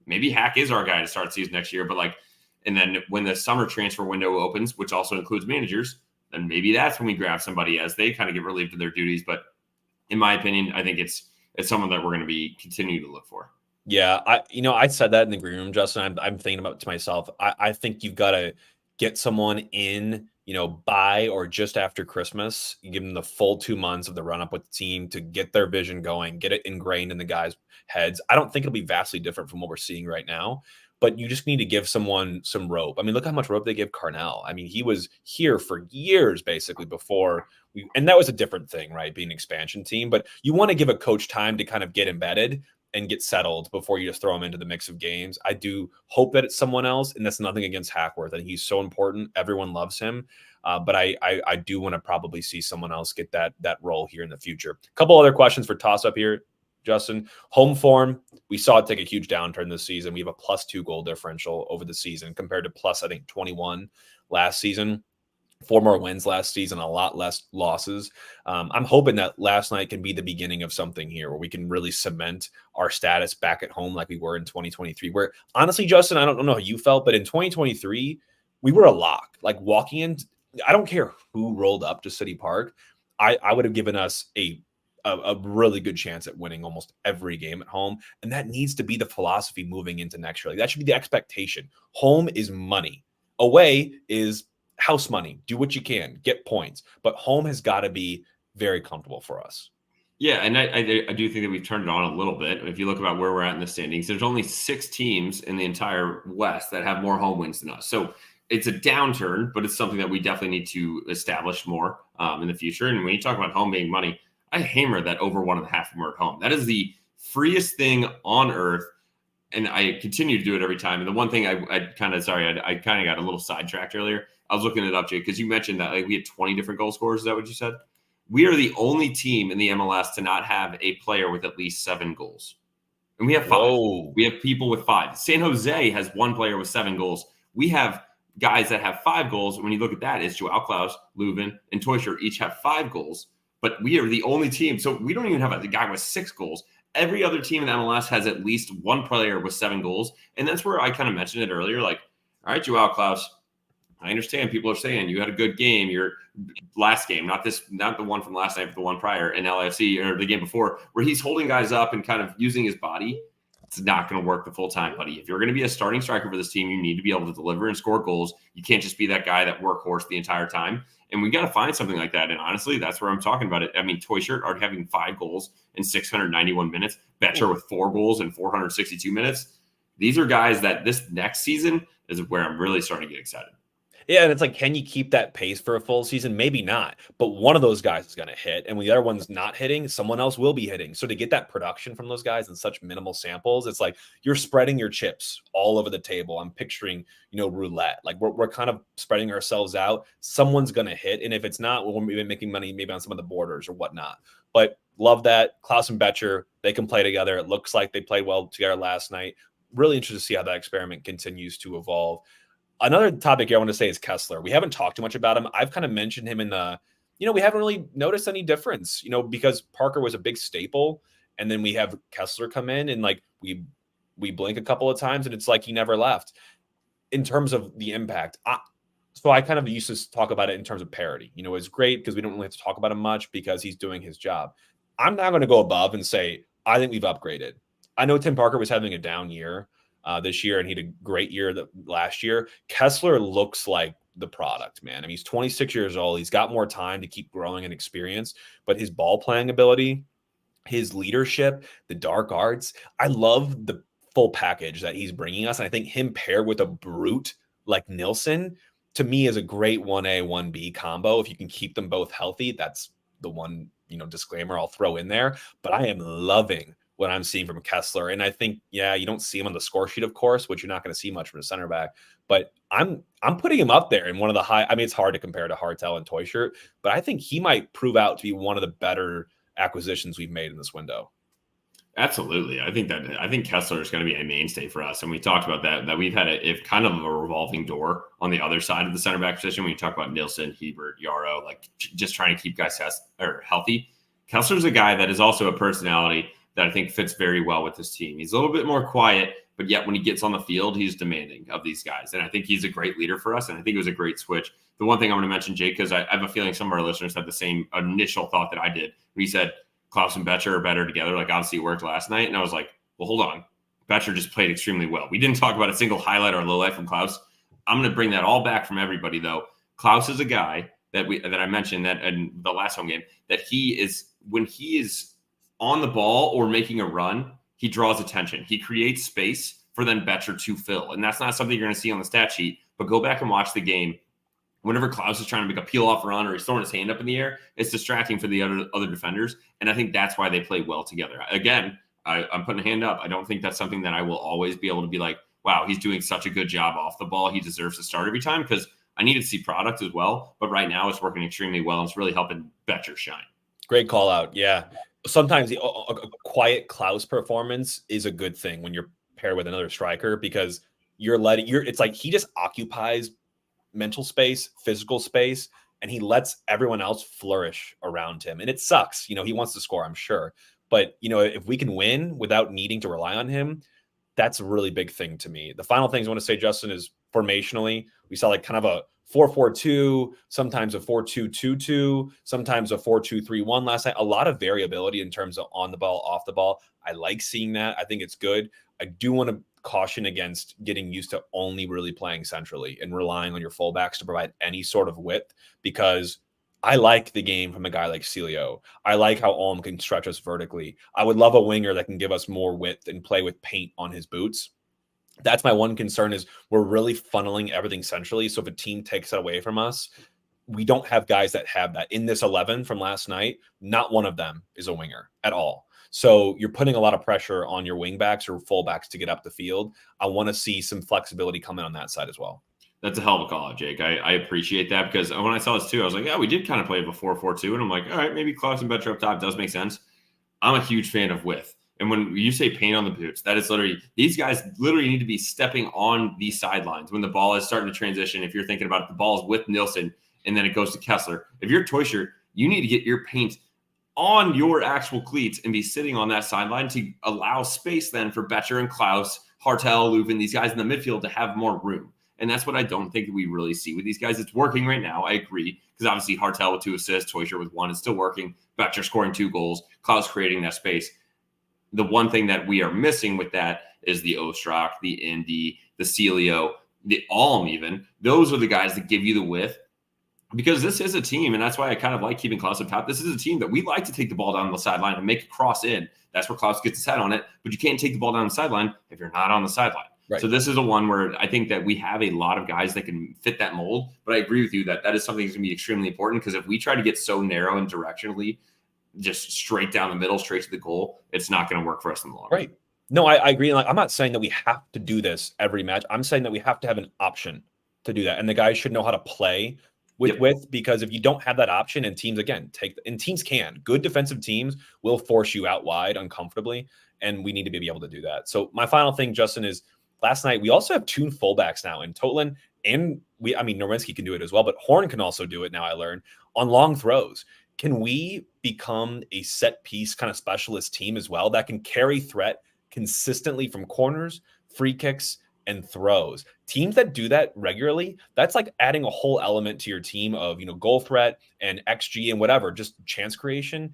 maybe Hack is our guy to start the season next year, but like, and then when the summer transfer window opens, which also includes managers, then maybe that's when we grab somebody as they kind of get relieved of their duties. But in my opinion, I think it's someone that we're going to be continuing to look for. Yeah, I said that in the green room, Justin. I'm thinking about it to myself. I think you've got to get someone in, by or just after Christmas. You give them the full 2 months of the run up with the team to get their vision going, get it ingrained in the guys' heads. I don't think it'll be vastly different from what we're seeing right now, but you just need to give someone some rope. I mean, look how much rope they give Carnell. I mean, he was here for years basically before and that was a different thing, right? Being an expansion team, but you want to give a coach time to kind of get embedded and get settled before you just throw him into the mix of games. I do hope that it's someone else, and that's nothing against Hackworth. I think he's so important. Everyone loves him. But I do want to probably see someone else get that role here in the future. A couple other questions for toss up here, Justin. Home form, we saw it take a huge downturn this season. We have a +2 goal differential over the season compared to plus, I think, 21 last season. 4 more wins last season, a lot less losses. I'm hoping that last night can be the beginning of something here where we can really cement our status back at home like we were in 2023. Where honestly, Justin, I don't know how you felt, but in 2023, we were a lock. Like walking in, I don't care who rolled up to City Park. I would have given us a really good chance at winning almost every game at home. And that needs to be the philosophy moving into next year. Like that should be the expectation. Home is money. Away is house money. Do what you can, get points, but home has got to be very comfortable for us. Yeah, and I do think that we've turned it on a little bit. If you look about where we're at in the standings, there's only 6 teams in the entire West that have more home wins than us. So it's a downturn, but it's something that we definitely need to establish more in the future. And when you talk about home being money, I hammer that over 1.5 of them are at home. That is the freest thing on earth. And I continue to do it every time. And the one thing I kind of got a little sidetracked earlier. I was looking it up, Jake, because you mentioned that like we had 20 different goal scorers. Is that what you said? We are the only team in the MLS to not have a player with at least 7 goals. And we have 5. Whoa. We have people with 5. San Jose has 1 player with 7 goals. We have guys that have 5 goals. When you look at that, it's Joao Klaus, Leuven, and Toysher each have 5 goals. But we are the only team. So we don't even have a guy with 6 goals. Every other team in MLS has at least 1 player with 7 goals. And that's where I kind of mentioned it earlier. Like, all right, Joao Klaus, I understand people are saying you had a good game, your last game, not the one from last night, but the one prior in LAFC or the game before, where he's holding guys up and kind of using his body. It's not going to work the full time, buddy. If you're going to be a starting striker for this team, you need to be able to deliver and score goals. You can't just be that guy that workhorse the entire time. And we got to find something like that. And honestly, that's where I'm talking about it. I mean, Toyshirt already having 5 goals in 691 minutes, Betcher with 4 goals in 462 minutes. These are guys that this next season is where I'm really starting to get excited. Yeah, and it's like, can you keep that pace for a full season? Maybe not, but one of those guys is going to hit, and when the other one's not hitting, someone else will be hitting. So to get that production from those guys in such minimal samples, it's like you're spreading your chips all over the table. I'm picturing, roulette. Like we're kind of spreading ourselves out. Someone's going to hit, and if it's not, we'll be making money maybe on some of the borders or whatnot. But love that. Klaus and Betcher, they can play together. It looks like they played well together last night. Really interested to see how that experiment continues to evolve. Another topic here I want to say is Kessler. We haven't talked too much about him. I've kind of mentioned him in the, we haven't really noticed any difference, because Parker was a big staple. And then we have Kessler come in and like we we blink a couple of times and it's like he never left. In terms of the impact, so I kind of used to talk about it in terms of parity. It's great because we don't really have to talk about him much because he's doing his job. I'm not going to go above and say, I think we've upgraded. I know Tim Parker was having a down year this year, and he had a great year last year. Kessler looks like the product, man. I mean, he's 26 years old. He's got more time to keep growing and experience, but his ball playing ability, his leadership, the dark arts, I love the full package that he's bringing us. And I think him paired with a brute like Nilsson, to me, is a great 1A, 1B combo. If you can keep them both healthy, that's the one, disclaimer I'll throw in there. But I am loving what I'm seeing from Kessler. And I think, you don't see him on the score sheet, of course, which you're not going to see much from a center back. But I'm putting him up there in one of the high. I mean, it's hard to compare to Hartel and Teuscher, but I think he might prove out to be one of the better acquisitions we've made in this window. Absolutely. I think Kessler is going to be a mainstay for us. And we talked about that we've had if kind of a revolving door on the other side of the center back position. When you talk about Nilsson, Hebert, Yarrow, like just trying to keep guys healthy. Kessler's a guy that is also a personality that I think fits very well with this team. He's a little bit more quiet, but yet when he gets on the field, he's demanding of these guys. And I think he's a great leader for us. And I think it was a great switch. The one thing I'm going to mention, Jake, because I have a feeling some of our listeners had the same initial thought that I did. When he said Klaus and Betcher are better together, like obviously it worked last night. And I was like, well, hold on. Betcher just played extremely well. We didn't talk about a single highlight or low light from Klaus. I'm going to bring that all back from everybody, though. Klaus is a guy that I mentioned that in the last home game, that when he is on the ball or making a run, he draws attention. He creates space for then Betcher to fill. And that's not something you're going to see on the stat sheet, but go back and watch the game. Whenever Klaus is trying to make a peel-off run or he's throwing his hand up in the air, it's distracting for the other defenders. And I think that's why they play well together. Again, I'm putting a hand up. I don't think that's something that I will always be able to be like, wow, he's doing such a good job off the ball. He deserves to start every time, because I need to see product as well. But right now it's working extremely well, and it's really helping Betcher shine. Great call out. Yeah. Sometimes a quiet Klaus performance is a good thing when you're paired with another striker, because it's like he just occupies mental space, physical space, and he lets everyone else flourish around him. And it sucks. He wants to score, I'm sure. But, if we can win without needing to rely on him, that's a really big thing to me. The final things I want to say, Justin, is formationally, we saw like kind of a 4-4-2, sometimes a 4-2-2-2, sometimes a 4-2-3-1 last night. A lot of variability in terms of on the ball, off the ball. I like seeing that. I think it's good. I do want to caution against getting used to only really playing centrally and relying on your fullbacks to provide any sort of width, because I like the game from a guy like Celio. I like how Ulm can stretch us vertically. I would love a winger that can give us more width and play with paint on his boots. That's my one concern, is we're really funneling everything centrally. So if a team takes it away from us, we don't have guys that have that. In this 11 from last night, not one of them is a winger at all. So you're putting a lot of pressure on your wingbacks or fullbacks to get up the field. I want to see some flexibility coming on that side as well. That's a hell of a call out, Jake. I appreciate that, because when I saw this too, I was like, yeah, we did kind of play a 4-4-2. And I'm like, all right, maybe Klaus and Betcher up top does make sense. I'm a huge fan of width. And when you say paint on the boots, that is literally, these guys literally need to be stepping on these sidelines when the ball is starting to transition. If you're thinking about it, the ball is with Nilsson and then it goes to Kessler. If you're Teuscher, you need to get your paint on your actual cleats and be sitting on that sideline to allow space then for Betcher and Klaus, Hartel, Leuven, these guys in the midfield to have more room. And that's what I don't think we really see with these guys. It's working right now. I agree. Because obviously Hartel with 2 assists, Teuscher with 1 is still working. Betcher scoring 2 goals, Klaus creating that space. The one thing that we are missing with that is the Ostrak, the Indy, the Celio, the Ulm even. Those are the guys that give you the width. Because this is a team, and that's why I kind of like keeping Klaus up top. This is a team that we like to take the ball down the sideline and make a cross in. That's where Klaus gets his head on it. But you can't take the ball down the sideline if you're not on the sideline. Right. So this is a one where I think that we have a lot of guys that can fit that mold. But I agree with you that is something that's going to be extremely important, because if we try to get so narrow and directionally, just straight down the middle, straight to the goal, it's not going to work for us in the long run. Right. No, I agree. Like, I'm not saying that we have to do this every match. I'm saying that we have to have an option to do that. And the guys should know how to play with, because if you don't have that option, and teams, again, teams can. Good defensive teams will force you out wide uncomfortably, and we need to be able to do that. So my final thing, Justin, is last night we also have 2 fullbacks now in Totlin, and Nowinski can do it as well, but Horn can also do it now, I learned, on long throws. Can we become a set piece kind of specialist team as well that can carry threat consistently from corners, free kicks, and throws. Teams that do that regularly, that's like adding a whole element to your team of, goal threat and XG and whatever, just chance creation.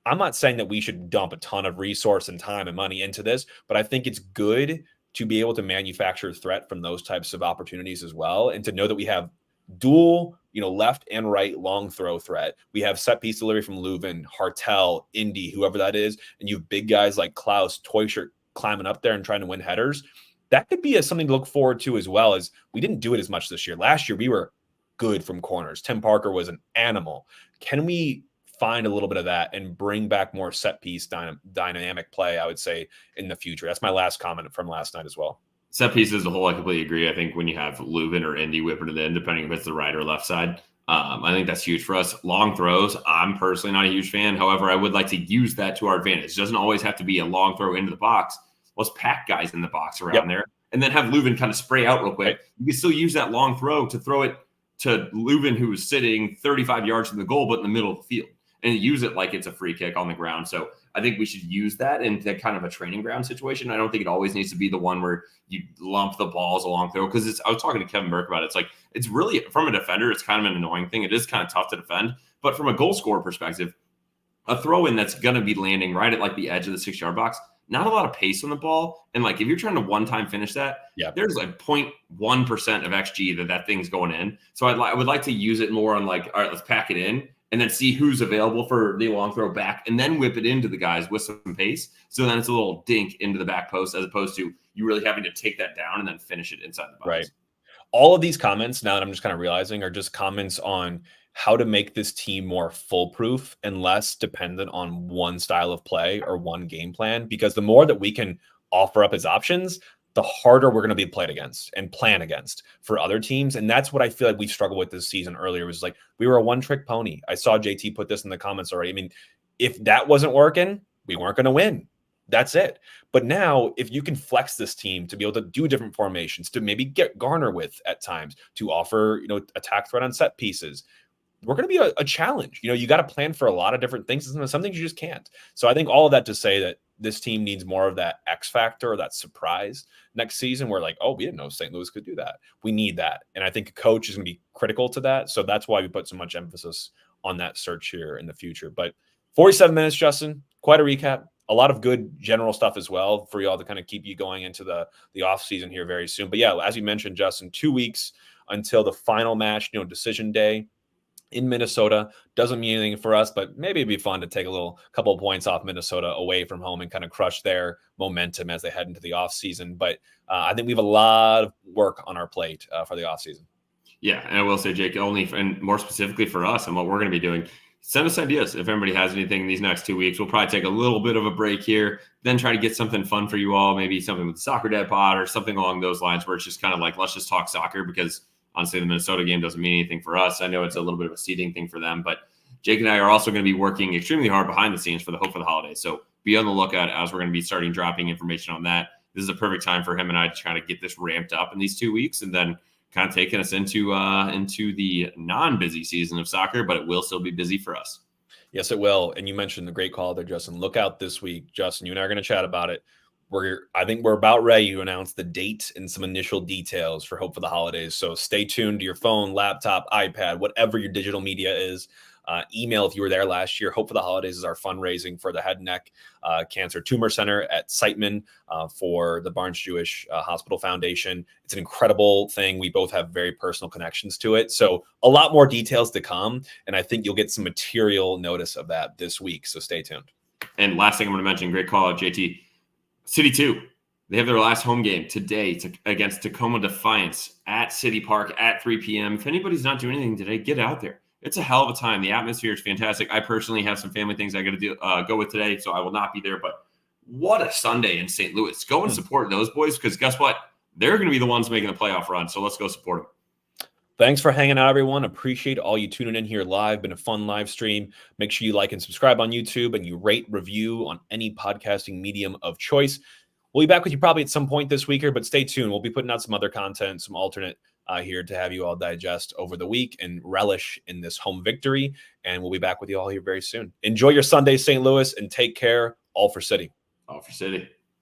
I'm not saying that we should dump a ton of resource and time and money into this, but I think it's good to be able to manufacture threat from those types of opportunities as well. And to know that we have dual, left and right long throw threat. We have set piece delivery from Leuven, Hartel, Indy, whoever that is. And you have big guys like Klaus, Toyshirt climbing up there and trying to win headers. That could be something to look forward to, as well as we didn't do it as much this year. Last year, we were good from corners. Tim Parker was an animal. Can we find a little bit of that and bring back more set piece dynamic play, I would say, in the future? That's my last comment from last night as well. Set piece as a whole, I completely agree. I think when you have Leuven or Indy whipping it in, depending if it's the right or left side, I think that's huge for us. Long throws, I'm personally not a huge fan. However, I would like to use that to our advantage. It doesn't always have to be a long throw into the box. Let's pack guys in the box around there and then have Leuven kind of spray out real quick. Right. You can still use that long throw to throw it to Leuven, who is sitting 35 yards from the goal, but in the middle of the field, and use it like it's a free kick on the ground. So I think we should use that in that kind of a training ground situation. I don't think it always needs to be the one where you lump the balls along throw, because I was talking to Kevin Burke about it. It's like, it's really, from a defender, it's kind of an annoying thing. It is kind of tough to defend, but from a goal scorer perspective, a throw in that's going to be landing right at like the edge of the 6-yard box, not a lot of pace on the ball. And like, if you're trying to one-time finish that, there's like 0.1% of XG that thing's going in. So I would like to use it more on like, all right, let's pack it in and then see who's available for the long throw back and then whip it into the guys with some pace. So then it's a little dink into the back post, as opposed to you really having to take that down and then finish it inside the box. Right. All of these comments, now that I'm just kind of realizing, are just comments on how to make this team more foolproof and less dependent on one style of play or one game plan. Because the more that we can offer up as options, the harder we're going to be played against and plan against for other teams. And that's what I feel like we struggled with this season earlier, was like, we were a one-trick pony. I saw JT put this in the comments already. I mean, if that wasn't working, we weren't going to win. That's it. But now, if you can flex this team to be able to do different formations, to maybe get Garner with at times, to offer, attack threat on set pieces, we're going to be a challenge. You got to plan for a lot of different things. And some things you just can't. So I think all of that to say that this team needs more of that X factor or that surprise next season, where like, oh, we didn't know St. Louis could do that. We need that. And I think a coach is going to be critical to that. So that's why we put so much emphasis on that search here in the future. But 47 minutes, Justin, quite a recap. A lot of good general stuff as well for y'all to kind of keep you going into the off season here very soon. But yeah, as you mentioned, Justin, 2 weeks until the final match, decision day in Minnesota. Doesn't mean anything for us, but maybe it'd be fun to take a couple of points off Minnesota away from home and kind of crush their momentum as they head into the offseason. But I think we have a lot of work on our plate for the offseason. Yeah, and I will say, Jake, and more specifically for us and what we're going to be doing, send us ideas. If anybody has anything these next 2 weeks, we'll probably take a little bit of a break here, then try to get something fun for you all, maybe something with the Soccer Dad Pod or something along those lines, where it's just kind of like, let's just talk soccer, because honestly, the Minnesota game doesn't mean anything for us. I know it's a little bit of a seeding thing for them, but Jake and I are also going to be working extremely hard behind the scenes for the Hope for the Holidays. So be on the lookout, as we're going to be starting dropping information on that. This is a perfect time for him and I to kind of get this ramped up in these 2 weeks, and then kind of taking us into the non-busy season of soccer, but it will still be busy for us. Yes, it will. And you mentioned the great call there, Justin. Look out this week. Justin, you and I are going to chat about it. I think we're about ready to announce the date and some initial details for Hope for the Holidays. So stay tuned to your phone, laptop, iPad, whatever your digital media is. Email if you were there last year. Hope for the Holidays is our fundraising for the Head and Neck Cancer Tumor Center at Siteman for the Barnes Jewish Hospital Foundation. It's an incredible thing. We both have very personal connections to it. So a lot more details to come. And I think you'll get some material notice of that this week. So stay tuned. And last thing I'm going to mention, great call out, JT. City 2, they have their last home game today against Tacoma Defiance at City Park at 3 p.m. If anybody's not doing anything today, get out there. It's a hell of a time. The atmosphere is fantastic. I personally have some family things I got to go with today, so I will not be there. But what a Sunday in St. Louis. Go and support those boys, because guess what? They're going to be the ones making the playoff run, so let's go support them. Thanks for hanging out, everyone. Appreciate all you tuning in here live. Been a fun live stream. Make sure you like and subscribe on YouTube, and you rate, review on any podcasting medium of choice. We'll be back with you probably at some point this week here, but stay tuned. We'll be putting out some other content, some alternate here to have you all digest over the week and relish in this home victory. And we'll be back with you all here very soon. Enjoy your Sunday, St. Louis, and take care. All for City. All for City.